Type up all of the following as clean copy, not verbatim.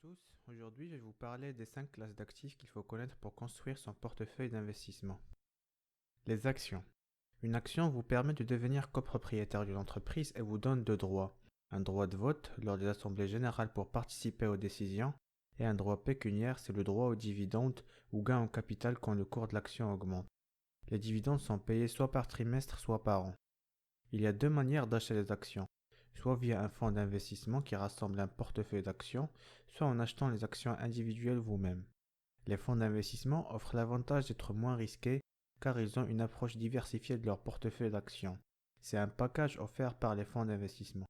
tous, aujourd'hui je vais vous parler des 5 classes d'actifs qu'il faut connaître pour construire son portefeuille d'investissement. Les actions. Une action vous permet de devenir copropriétaire d'une entreprise et vous donne deux droits. Un droit de vote lors des assemblées générales pour participer aux décisions et un droit pécuniaire, c'est le droit aux dividendes ou gains en capital quand le cours de l'action augmente. Les dividendes sont payés soit par trimestre soit par an. Il y a deux manières d'acheter les actions, soit via un fonds d'investissement qui rassemble un portefeuille d'actions, soit en achetant les actions individuelles vous-même. Les fonds d'investissement offrent l'avantage d'être moins risqués car ils ont une approche diversifiée de leur portefeuille d'actions. C'est un package offert par les fonds d'investissement.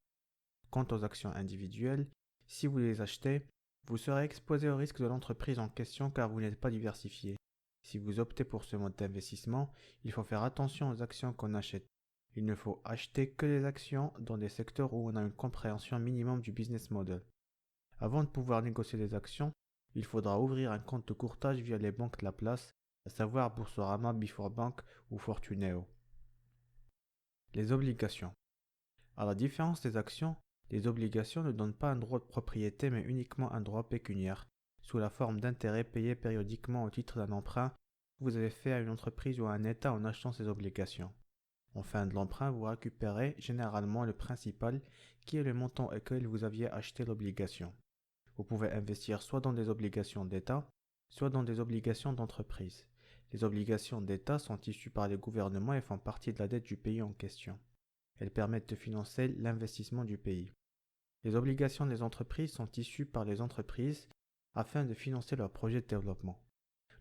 Quant aux actions individuelles, si vous les achetez, vous serez exposé au risque de l'entreprise en question car vous n'êtes pas diversifié. Si vous optez pour ce mode d'investissement, il faut faire attention aux actions qu'on achète. Il ne faut acheter que les actions dans des secteurs où on a une compréhension minimum du business model. Avant de pouvoir négocier des actions, il faudra ouvrir un compte de courtage via les banques de la place, à savoir Boursorama, Before Bank ou Fortuneo. Les obligations. À la différence des actions, les obligations ne donnent pas un droit de propriété mais uniquement un droit pécuniaire, sous la forme d'intérêts payés périodiquement au titre d'un emprunt que vous avez fait à une entreprise ou à un État en achetant ces obligations. En fin de l'emprunt, vous récupérez généralement le principal qui est le montant auquel vous aviez acheté l'obligation. Vous pouvez investir soit dans des obligations d'État, soit dans des obligations d'entreprise. Les obligations d'État sont issues par les gouvernements et font partie de la dette du pays en question. Elles permettent de financer l'investissement du pays. Les obligations des entreprises sont issues par les entreprises afin de financer leurs projets de développement.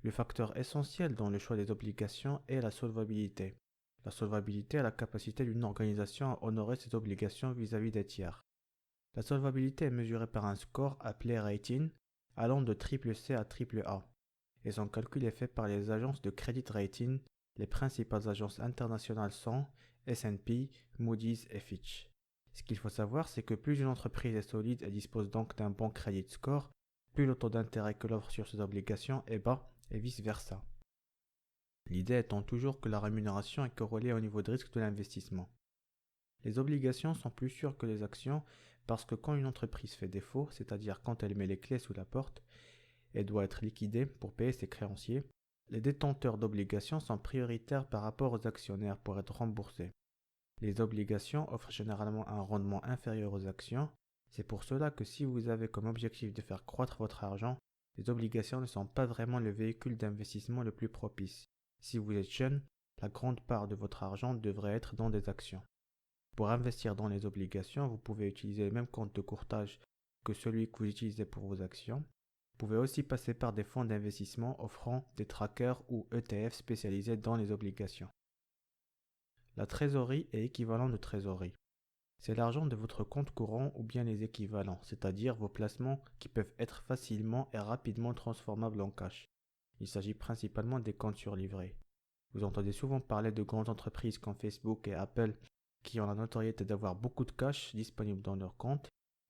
Le facteur essentiel dans le choix des obligations est la solvabilité. La solvabilité est la capacité d'une organisation à honorer ses obligations vis-à-vis des tiers. La solvabilité est mesurée par un score appelé rating, allant de CCC à AAA, et son calcul est fait par les agences de credit rating. Les principales agences internationales sont S&P, Moody's et Fitch. Ce qu'il faut savoir, c'est que plus une entreprise est solide et dispose donc d'un bon credit score, plus le taux d'intérêt que l'offre sur ses obligations est bas et vice-versa. L'idée étant toujours que la rémunération est corrélée au niveau de risque de l'investissement. Les obligations sont plus sûres que les actions parce que quand une entreprise fait défaut, c'est-à-dire quand elle met les clés sous la porte et doit être liquidée pour payer ses créanciers, les détenteurs d'obligations sont prioritaires par rapport aux actionnaires pour être remboursés. Les obligations offrent généralement un rendement inférieur aux actions. C'est pour cela que si vous avez comme objectif de faire croître votre argent, les obligations ne sont pas vraiment le véhicule d'investissement le plus propice. Si vous êtes jeune, la grande part de votre argent devrait être dans des actions. Pour investir dans les obligations, vous pouvez utiliser le même compte de courtage que celui que vous utilisez pour vos actions. Vous pouvez aussi passer par des fonds d'investissement offrant des trackers ou ETF spécialisés dans les obligations. La trésorerie est équivalent de trésorerie. C'est l'argent de votre compte courant ou bien les équivalents, c'est-à-dire vos placements qui peuvent être facilement et rapidement transformables en cash. Il s'agit principalement des comptes surlivrés. Vous entendez souvent parler de grandes entreprises comme Facebook et Apple qui ont la notoriété d'avoir beaucoup de cash disponible dans leur compte.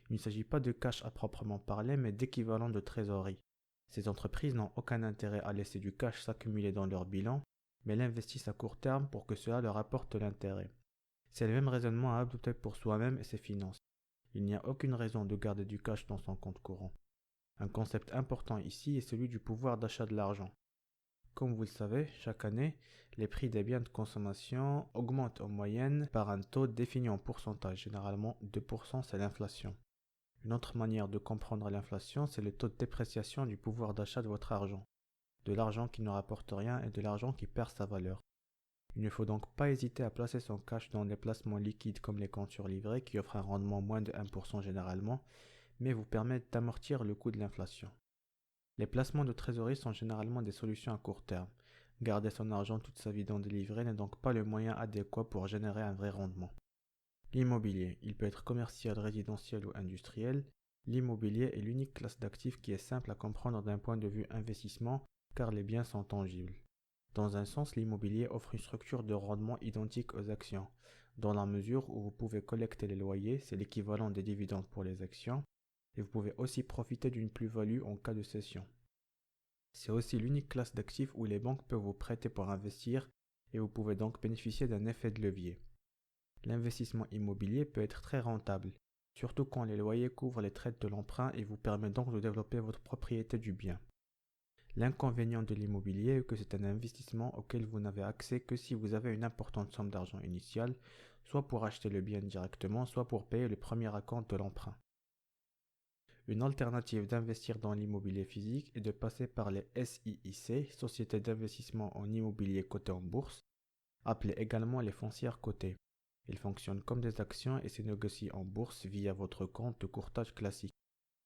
Il ne s'agit pas de cash à proprement parler, mais d'équivalent de trésorerie. Ces entreprises n'ont aucun intérêt à laisser du cash s'accumuler dans leur bilan, mais l'investissent à court terme pour que cela leur apporte de l'intérêt. C'est le même raisonnement à adopter pour soi-même et ses finances. Il n'y a aucune raison de garder du cash dans son compte courant. Un concept important ici est celui du pouvoir d'achat de l'argent. Comme vous le savez, chaque année, les prix des biens de consommation augmentent en moyenne par un taux défini en pourcentage. Généralement, 2% c'est l'inflation. Une autre manière de comprendre l'inflation, c'est le taux de dépréciation du pouvoir d'achat de votre argent. De l'argent qui ne rapporte rien et de l'argent qui perd sa valeur. Il ne faut donc pas hésiter à placer son cash dans des placements liquides comme les comptes surlivrés qui offrent un rendement moins de 1% généralement, mais vous permettent d'amortir le coût de l'inflation. Les placements de trésorerie sont généralement des solutions à court terme. Garder son argent toute sa vie dans des livrets n'est donc pas le moyen adéquat pour générer un vrai rendement. L'immobilier, il peut être commercial, résidentiel ou industriel. L'immobilier est l'unique classe d'actifs qui est simple à comprendre d'un point de vue investissement car les biens sont tangibles. Dans un sens, l'immobilier offre une structure de rendement identique aux actions, dans la mesure où vous pouvez collecter les loyers, c'est l'équivalent des dividendes pour les actions, et vous pouvez aussi profiter d'une plus-value en cas de cession. C'est aussi l'unique classe d'actifs où les banques peuvent vous prêter pour investir et vous pouvez donc bénéficier d'un effet de levier. L'investissement immobilier peut être très rentable. surtout quand les loyers couvrent les traites de l'emprunt et vous permettent donc de développer votre propriété du bien. L'inconvénient de l'immobilier est que c'est un investissement auquel vous n'avez accès que si vous avez une importante somme d'argent initiale, soit pour acheter le bien directement, soit pour payer le premier acompte de l'emprunt. Une alternative d'investir dans l'immobilier physique est de passer par les SIIC, Sociétés d'investissement en immobilier cotées en bourse, appelées également les foncières cotées. Ils fonctionnent comme des actions et se négocient en bourse via votre compte de courtage classique.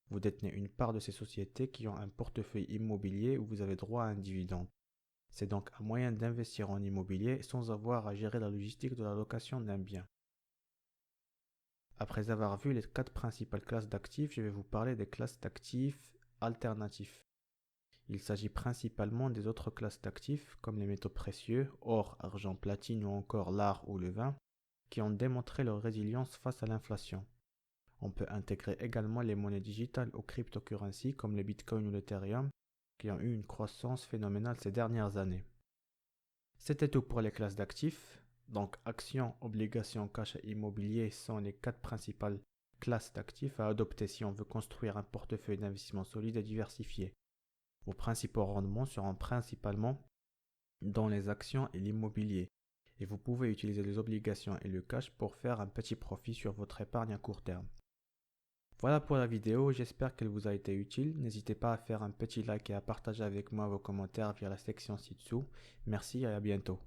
Vous détenez une part de ces sociétés qui ont un portefeuille immobilier où vous avez droit à un dividende. C'est donc un moyen d'investir en immobilier sans avoir à gérer la logistique de la location d'un bien. Après avoir vu les 4 principales classes d'actifs, je vais vous parler des classes d'actifs alternatifs. Il s'agit principalement des autres classes d'actifs comme les métaux précieux, or, argent, platine ou encore l'art ou le vin, qui ont démontré leur résilience face à l'inflation. On peut intégrer également les monnaies digitales ou cryptocurrencies comme le Bitcoin ou l'Ethereum, qui ont eu une croissance phénoménale ces dernières années. C'était tout pour les classes d'actifs. Donc actions, obligations, cash et immobilier sont les 4 principales classes d'actifs à adopter si on veut construire un portefeuille d'investissement solide et diversifié. Vos principaux rendements seront principalement dans les actions et l'immobilier. Et vous pouvez utiliser les obligations et le cash pour faire un petit profit sur votre épargne à court terme. Voilà pour la vidéo, j'espère qu'elle vous a été utile. N'hésitez pas à faire un petit like et à partager avec moi vos commentaires via la section ci-dessous. Merci et à bientôt.